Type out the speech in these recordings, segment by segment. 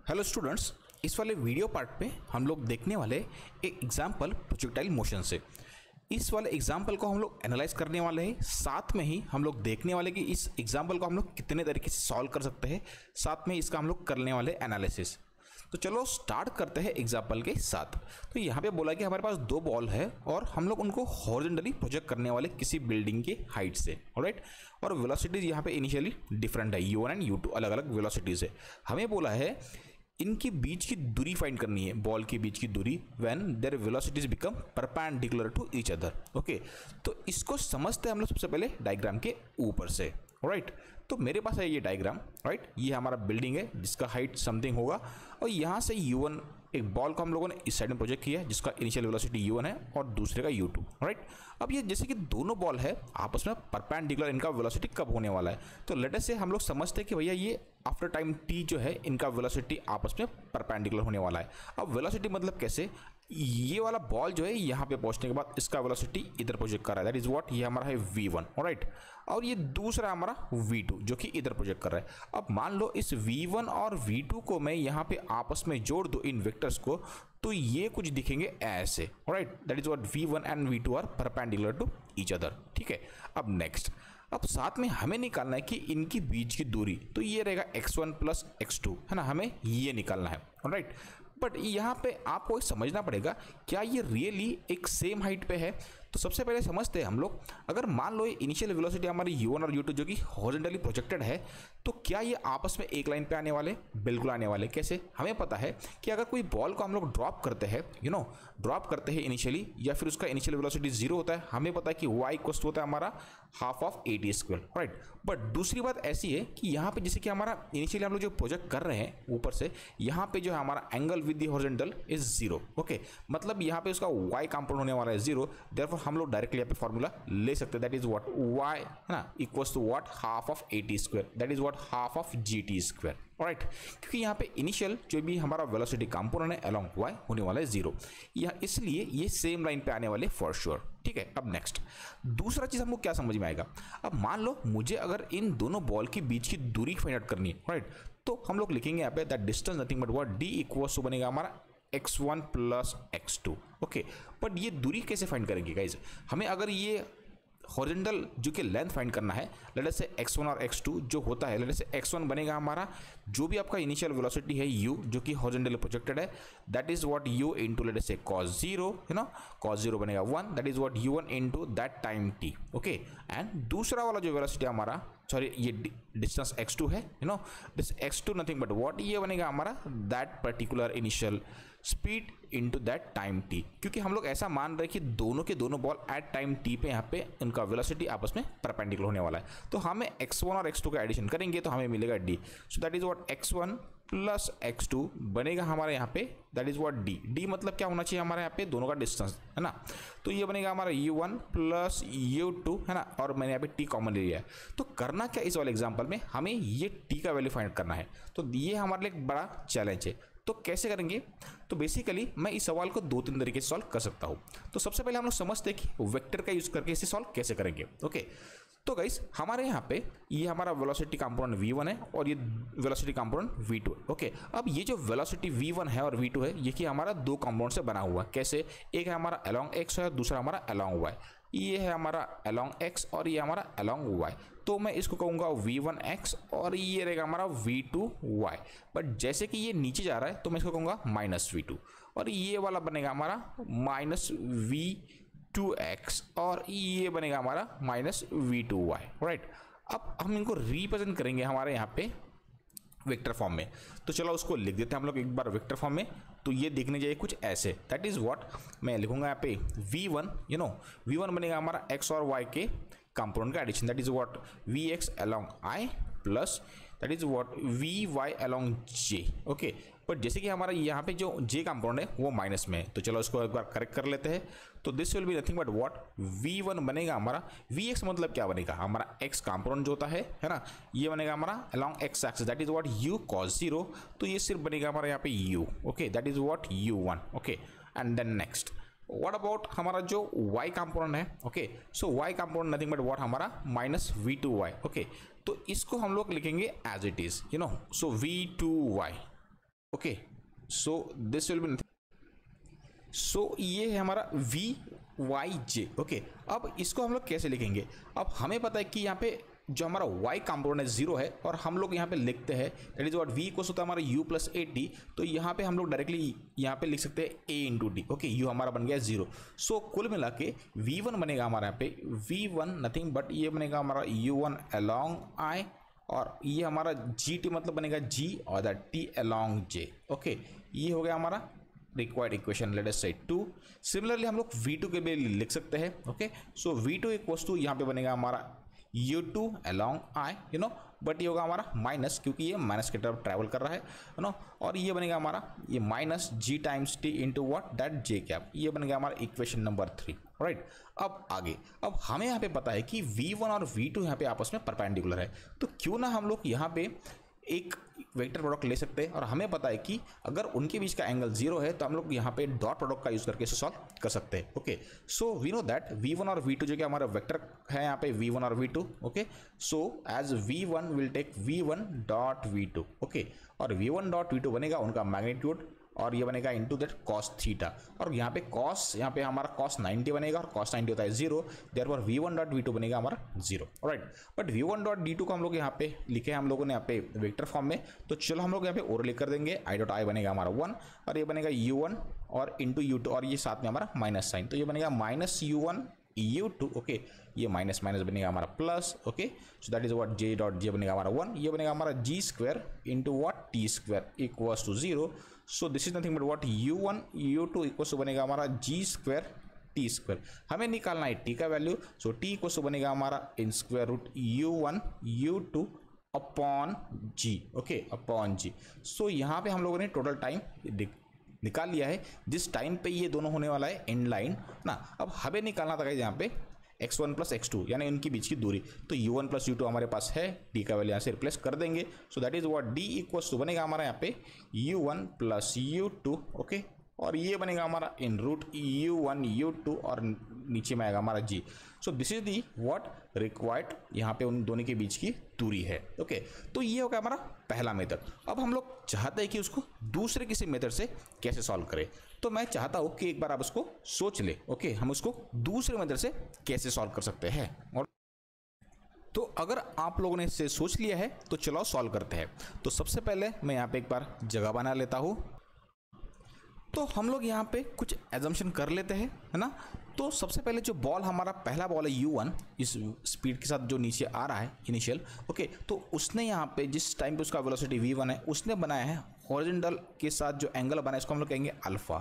Hello students, इस वाले video part पे हम लोग देखने वाले एक एग्जाम्पल प्रोजेक्टाइल मोशन से। इस वाले एग्जाम्पल को हम लोग एनालाइज करने वाले हैं, साथ में ही हम लोग देखने वाले कि इस एग्जाम्पल को हम लोग कितने तरीके से सॉल्व कर सकते हैं, साथ में इसका हम लोग करने वाले एनालिसिस। तो चलो स्टार्ट करते हैं एग्जाम्पल के साथ। तो यहाँ पे बोला कि हमारे पास दो बॉल है और हम लोग उनको हॉरिजॉन्टली प्रोजेक्ट करने वाले किसी बिल्डिंग के हाइट से, ऑलराइट। और वेलोसिटीज यहाँ पे इनिशियली डिफरेंट है, u1 एंड u2 अलग अलग वेलोसिटीज है। हमें बोला है इनके बीच की दूरी फाइंड करनी है, बॉल के बीच की दूरी when their velocities become perpendicular to each other. Okay, तो इसको समझते हैं हम लोग सबसे पहले डायग्राम के ऊपर से, राइट। तो मेरे पास है ये डायग्राम, राइट। ये हमारा बिल्डिंग है जिसका हाइट समथिंग होगा और यहाँ से u1 एक बॉल को हम लोगों ने इस साइड में प्रोजेक्ट किया है जिसका इनिशियल वेलोसिटी u1 है और दूसरे का u2, राइट। अब ये जैसे कि दोनों बॉल है आपस में परपेंडिकुलर, इनका वेलोसिटी कब होने वाला है। तो लेट अस से हम लोग समझते हैं कि भैया ये आफ्टर टाइम t जो है इनका वेलोसिटी आपस में परपेंडिकुलर होने वाला है। अब वेलोसिटी मतलब कैसे, ये वाला बॉल जो है यहाँ पे पहुंचने के बाद इसका वेलोसिटी इधर प्रोजेक्ट कर रहा है, दैट इज व्हाट, ये हमारा है v1, ऑलराइट। और ये दूसरा हमारा v2 जो कि इधर प्रोजेक्ट कर रहा है। अब मान लो इस v1 और v2 को मैं यहाँ पे आपस में जोड़ दूं इन वेक्टर्स को, तो ये कुछ दिखेंगे ऐसे, alright. That is what v1 and v2 are perpendicular to each other, ठीक है। अब नेक्स्ट, अब साथ में हमें निकालना है कि इनकी बीच की दूरी, तो ये रहेगा x1 प्लस x2, है ना, हमें ये निकालना है, ऑलराइट। बट यहाँ पे आपको समझना पड़ेगा क्या ये रियली एक सेम हाइट पे है। तो सबसे पहले समझते हैं हम लोग, अगर मान लो ये इनिशियल वेलोसिटी हमारी u1 और u2 जो कि हॉरिजॉन्टली प्रोजेक्टेड है, तो क्या ये आपस में एक लाइन पे आने वाले, बिल्कुल आने वाले। कैसे, हमें पता है कि अगर कोई बॉल को हम लोग ड्रॉप करते हैं, ड्रॉप करते हैं इनिशियली, या फिर उसका इनिशियल वेलोसिटी 0 होता है, हमें पता है कि y इक्वल होता है हमारा half of at square, right. But दूसरी बात ऐसी है कि यहाँ पे जैसे कि हमारा इनिशियली हम लोग जो प्रोजेक्ट कर रहे हैं ऊपर से, यहाँ पे जो है हमारा angle with the horizontal is 0, okay. मतलब यहाँ पे उसका y कंपोनेंट होने वाला है 0, देयरफॉर हम लोग डायरेक्टली यहाँ पे फॉर्मूला ले सकते हैं, दैट इज व्हाट y, है ना, equals to what, half of at square, that is what half of gt square, alright. क्योंकि यहाँ पे इनिशियल जो भी हमारा वेलोसिटी कंपोनेंट है अलोंग y होने वाला है 0, या इसलिए ये सेम लाइन पे आने वाले फॉर श्योर, ठीक है। अब नेक्स्ट दूसरा चीज हमको क्या समझ में आएगा, अब मान लो मुझे अगर इन दोनों बॉल के बीच की दूरी फाइंड आउट करनी है, राइट। तो हम लोग लिखेंगे यहाँ पे that distance nothing but what, d equals to बनेगा हमारा x1 plus x2, okay. But ये दूरी कैसे फाइंड करेंगे गाइज, हमें अगर ये हॉरिजॉन्टल जो कि लेंथ फाइंड करना है, लेट अस से x1 और x2 जो होता है, लेट अस से x1 बनेगा हमारा जो भी आपका इनिशियल वेलोसिटी है u जो कि हॉरिजॉन्टली प्रोजेक्टेड है, that is what u into let us से cos 0, है ना, cos 0 बनेगा 1, that is what u1 into that time t, okay. And दूसरा वाला जो वेलोसिटी हमारा, सॉरी ये डिस्टेंस x2 है, this x2 nothing but what, ये बनेगा हमारा that particular initial speed into that time t, क्योंकि हम लोग ऐसा मान रहे हैं कि दोनों के दोनों बॉल एट टाइम t पे यहाँ पे उनका वेलोसिटी आपस में परपेंडिकुलर होने वाला है। तो हमें x1 और x2 का एडिशन करेंगे तो हमें मिलेगा d, so that is what x1 plus x2 बनेगा हमारे यहाँ पे, दैट इज व्हाट d मतलब क्या होना चाहिए हमारे यहाँ पे दोनों का डिस्टेंस, है ना। तो ये बनेगा हमारा u1 प्लस u2, है ना, और मैंने यहाँ पे t कॉमन ले लिया है। तो करना क्या इस वाले एग्जाम्पल में, हमें ये t का वैल्यू फाइंड करना है। तो ये हमारे लिए एक बड़ा चैलेंज है। तो कैसे करेंगे, तो बेसिकली मैं इस सवाल को 2-3 तरीके से सॉल्व कर सकता हूँ। तो सबसे पहले हम लोग समझते हैं कि वेक्टर का यूज करके इसे सॉल्व कैसे करेंगे, ओके। तो गाइस हमारे यहाँ पे ये हमारा वेलोसिटी कंपोनेंट v1 है और ये वेलोसिटी कंपोनेंट v2 है, ओके। अब ये जो वेलोसिटी v1 है और v2 है, ये कि हमारा दो कंपोनेंट से बना हुआ है। कैसे, एक है हमारा अलोंग x है, दूसरा हमारा अलोंग y। ये है हमारा अलोंग x और ये हमारा अलोंग y। तो मैं इसको कहूँगा v1x और ये रहेगा हमारा v2y। बट जैसे कि ये नीचे जा रहा है तो मैं इसको कहूँगा माइनस v2, और ये वाला बनेगा हमारा माइनस v2x और ये बनेगा हमारा माइनस v2y, राइट। अब हम इनको रिप्रेजेंट करेंगे हमारे यहाँ पे वेक्टर फॉर्म में। तो चलो उसको लिख देते हैं हम लोग एक बार वेक्टर फॉर्म में। तो ये देखने जाइए कुछ ऐसे, दैट इज व्हाट, मैं लिखूंगा यहाँ पे v1, v1 बनेगा हमारा x और y के कंपोनेंट का addition, that is what vx along i plus that is what vy along j, okay. But जैसे कि हमारा यहाँ पे जो j कंपोनेंट है वो माइनस में है, तो चलो इसको एक बार करेक्ट कर लेते हैं। तो this will be nothing but what, v1 बनेगा हमारा, vx मतलब क्या बनेगा हमारा x कंपोनेंट जो होता है ना, ये बनेगा हमारा along x axis, that is what u cos 0, तो ये सिर्फ बनेगा हमारा यहाँ पे u, okay, that is what u1, okay. And then next what about हमारा जो y कंपोनेंट है, okay. So y component nothing but what हमारा माइनस v2y, ओके। तो इसको हम लोग लिखेंगे as it is, so v2y, okay, so this will be, so ये है हमारा वी वाई जे। ओके, अब इसको हम लोग कैसे लिखेंगे? अब हमें पता है कि यहाँ पे जो हमारा y कंपोनेंट है 0 है, और हम लोग यहाँ पे लिखते हैं that is what v equals होता है हमारा u प्लस ए टी। तो यहाँ पे हम लोग डायरेक्टली यहाँ पे लिख सकते हैं a into D. Okay, u हमारा बन गया 0। सो कुल मिला के v1 बनेगा हमारा यहाँ पे v1 नथिंग बट ये बनेगा हमारा u1 अलोंग i, और ये हमारा gt मतलब बनेगा g और that t along j। Okay, ये हो गया हमारा रिक्वायर्ड इक्वेशन, लेट अस से 2। सिमिलरली हम लोग v2 के लिए लिख सकते हैं। Okay, so v2 equals to यहाँ पे बनेगा हमारा u2 along i, you know, but ये होगा हमारा माइनस, क्योंकि ये माइनस की तरफ ट्रैवल कर रहा है, यू नो, और ये बनेगा हमारा ये minus g times t into what that j cap. ये बन गया हमारा इक्वेशन नंबर 3। राइट, अब आगे, अब हमें यहाँ पे पता है कि v1 और v2 यहाँ पे आपस में परपेंडिकुलर है, तो क्यों ना हम लोग यहाँ पे एक वेक्टर प्रोडक्ट ले सकते हैं, और हमें पता है कि अगर उनके बीच का एंगल 0 है तो हम लोग यहाँ पे डॉट प्रोडक्ट का यूज करके इसे सॉल्व कर सकते हैं। Okay, so we know that v1 और v2 जो कि हमारा वेक्टर है यहाँ पे v1 और v2। Okay, so as v1 will take v1 dot v2। Okay, और v1 डॉट v2 बनेगा उनका मैग्नीट्यूड, और ये बनेगा इंटू दैट कॉस थीटा, और यहाँ पे कॉस, यहाँ पे हमारा कॉस 90 बनेगा, और कॉस 90 होता है 0, देयरफॉर v1 डॉट v2 बनेगा हमारा 0। Right, but v1 dot d2 को हम लोग यहाँ पे लिखे हैं हम लोगों ने यहाँ पे वेक्टर फॉर्म में, तो चलो हम लोग यहाँ पे और लिख कर देंगे i डॉट i बनेगा हमारा 1, और ये बनेगा u1 और इंटू u2, और ये साथ में हमारा माइनस साइन, तो ये बनेगा माइनस u1 u2। ओके, ये माइनस माइनस बनेगा हमारा plus. Okay, so that is what j dot j बनेगा हमारा 1, ये बनेगा हमारा g square into what t square equals to 0। So this is nothing but what u1 u2 equals to बनेगा हमारा g स्क्वायर t स्क्वायर। हमें निकालना है t का value, so t equals to बनेगा हमारा in square root u1 u2 upon g। Okay, upon g। So यहाँ पे हम लोगों ने टोटल टाइम निकाल लिया है, जिस टाइम पे ये दोनों होने वाला है एंड लाइन ना। अब हमें निकालना था यहाँ पे x1 प्लस x2 यानी उनके बीच की दूरी, तो u1 प्लस u2 हमारे पास है, d का वैल्यू यहाँ से रिप्लेस कर देंगे, so that is what d equals to बनेगा हमारा यहाँ पे u1 प्लस u2। ओके, और ये बनेगा हमारा इन रूट u1 u2, और नीचे में आएगा हमारा g। So this is the what required यहाँ पे उन दोनों के बीच की दूरी है। ओके, तो ये होगा हमारा पहला मेथड। अब हम लोग चाहते हैं कि उसको दूसरे किसी मेथड से कैसे सॉल्व करें, तो मैं चाहता हूँ कि एक बार आप उसको सोच ले। ओके, हम उसको दूसरे मेथड से कैसे सॉल्व कर सकते हैं, और तो अगर आप लोगों ने इसे सोच लिया है तो चलो सॉल्व करते हैं। तो सबसे पहले मैं यहाँ पे एक बार जगह बना लेता हूँ, तो हम लोग यहाँ पे कुछ एजम्पशन कर लेते हैं, है ना। तो सबसे पहले जो बॉल हमारा पहला बॉल है u1, इस स्पीड के साथ जो नीचे आ रहा है इनिशियल। ओके, तो उसने यहाँ पे जिस टाइम पे उसका वेलोसिटी v1 है, उसने बनाया है हॉरिजॉन्टल के साथ जो एंगल बनाया इसको हम लोग कहेंगे अल्फा,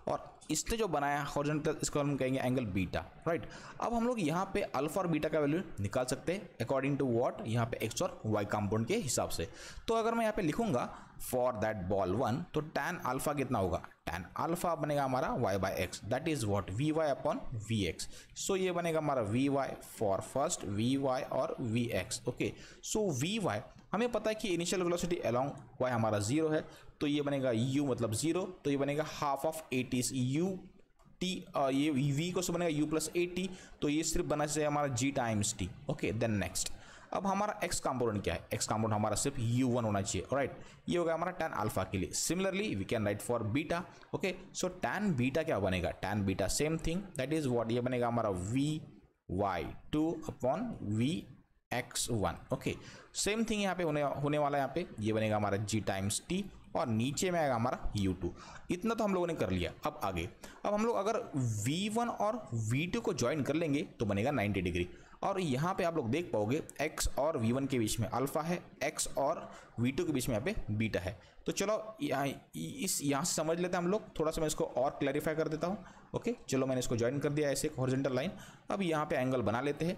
और इसने जो बनाया हॉरिजॉन्टल इसको हम कहेंगे एंगल बीटा। राइट, अब हम लोग यहाँ पे अल्फा और बीटा का वैल्यू निकाल सकते हैं अकॉर्डिंग टू व्हाट, यहाँ पे एक्स और वाई कंपाउंड के हिसाब से। तो अगर मैं यहाँ पे लिखूंगा फॉर दैट बॉल 1, तो tan अल्फा कितना होगा, tan अल्फा बनेगा हमारा y by x, that is what v y upon v x. So ये बनेगा हमारा v y for first v y और v x. Okay, so v y हमें पता है कि इनिशियल वेलोसिटी अलोंग y हमारा 0 है, तो ये बनेगा u मतलब 0, तो ये बनेगा half of A T u t, ये v को बनेगा u प्लस ए टी, तो ये सिर्फ बना से हमारा g times t। Okay, then next, अब हमारा x कंपोनेंट क्या है, x कंपोनेंट हमारा सिर्फ u1 होना चाहिए। राइट, ये होगा हमारा tan अल्फा के लिए। Similarly we can write for beta. Okay, so tan beta क्या बनेगा, tan beta same thing, that is what, ये बनेगा हमारा vy2 upon vx1। Okay, same thing यहाँ पे होने वाला है, यहाँ पे ये बनेगा हमारा g टाइम्स t, और नीचे में आएगा हमारा u2। इतना तो हम लोगों ने कर लिया। अब आगे, अब हम लोग अगर v1 और v2 को ज्वाइन कर लेंगे तो बनेगा 90 डिग्री, और यहाँ पे आप लोग देख पाओगे x और v1 के बीच में अल्फा है, x और v2 के बीच में यहाँ पे बीटा है। तो चलो यहाँ से समझ लेते हैं हम लोग, थोड़ा सा मैं इसको और क्लैरिफाई कर देता हूँ। ओके, चलो मैंने इसको ज्वाइन कर दिया ऐसे एक हॉरिजॉन्टल लाइन। अब यहाँ पे एंगल बना लेते हैं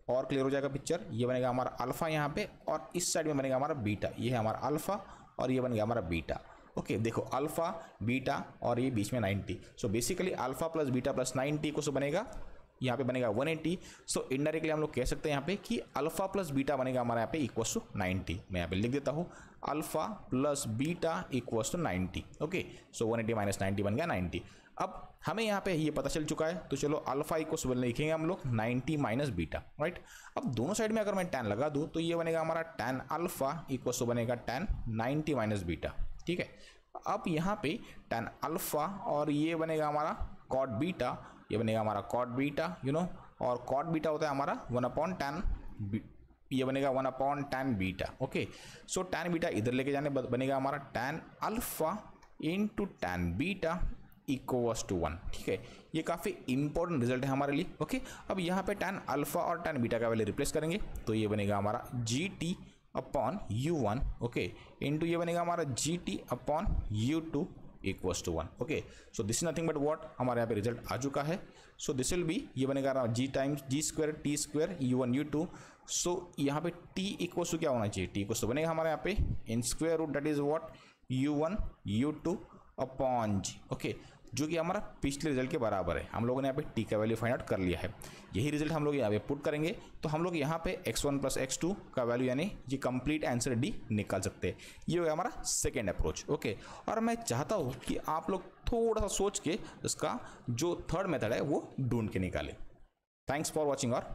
और क्लियर हो जाएगा पिक्चर। ये बनेगा हमारा अल्फा यहाँ पे, और इस साइड में बनेगा हमारा बीटा। ये है हमारा अल्फा और ये बन गया हमारा बीटा। ओके, देखो अल्फा बीटा और ये बीच में 90, so basically alpha plus beta plus 90 को बनेगा यहाँ पे बनेगा 180। सो इनडायरेक्टली हम लोग कह सकते हैं यहाँ पे कि अल्फा प्लस बीटा बनेगा हमारा यहाँ पे इक्वल्स टू 90। मैं यहाँ पे लिख देता हूँ alpha plus beta equals to 90। Okay, so 180 minus 90 बन गया 90। अब हमें यहाँ पे ये पता चल चुका है, तो चलो अल्फा इक्वल्स लिखेंगे हम लोग 90 माइनस बीटा। राइट, अब दोनों साइड में अगर मैं tan लगा दूँ तो ये बनेगा हमारा tan अल्फा इक्वल्स टू बनेगा tan 90 माइनस बीटा। ठीक है। अब यहाँ पे tan अल्फा और ये बनेगा हमारा cot बीटा, ये बनेगा हमारा cot बीटा और cot बीटा होता है हमारा 1/tan, ये बनेगा 1/tan beta. Okay, so tan beta इधर लेके जाने बनेगा हमारा tan alpha into tan beta equals to 1। ठीक है, ये काफ़ी इंपॉर्टेंट रिजल्ट है हमारे लिए। ओके, अब यहाँ पे tan अल्फा और tan बीटा का वैल्यू रिप्लेस करेंगे तो ये बनेगा हमारा GT upon U1, okay, into ये बनेगा हमारा GT upon U2 equals to 1। Okay, so this is nothing but what, हमारे यहाँ पे रिजल्ट आ चुका है। सो दिस विल बी, ये बनेगा G times G square T square U1 U2। सो यहाँ पे T इक्वल्स टू क्या होना चाहिए, T इक्वल्स टू बनेगा हमारे यहाँ पे in square root that is what U1 U2 upon G। Okay, जो कि हमारा पिछले रिजल्ट के बराबर है। हम लोगों ने यहाँ पे टी का वैल्यू फाइंड आउट कर लिया है। यही रिजल्ट हम लोग यहाँ पे पुट करेंगे तो हम लोग यहाँ पे x1 प्लस x2 का वैल्यू यानी ये कंप्लीट आंसर डी निकाल सकते हैं। ये हो गया हमारा सेकेंड अप्रोच। ओके, और मैं चाहता हूँ कि आप लोग थोड़ा सा सोच के इसका जो थर्ड मेथड है वो ढूंढ के निकालें। थैंक्स फॉर वॉचिंग और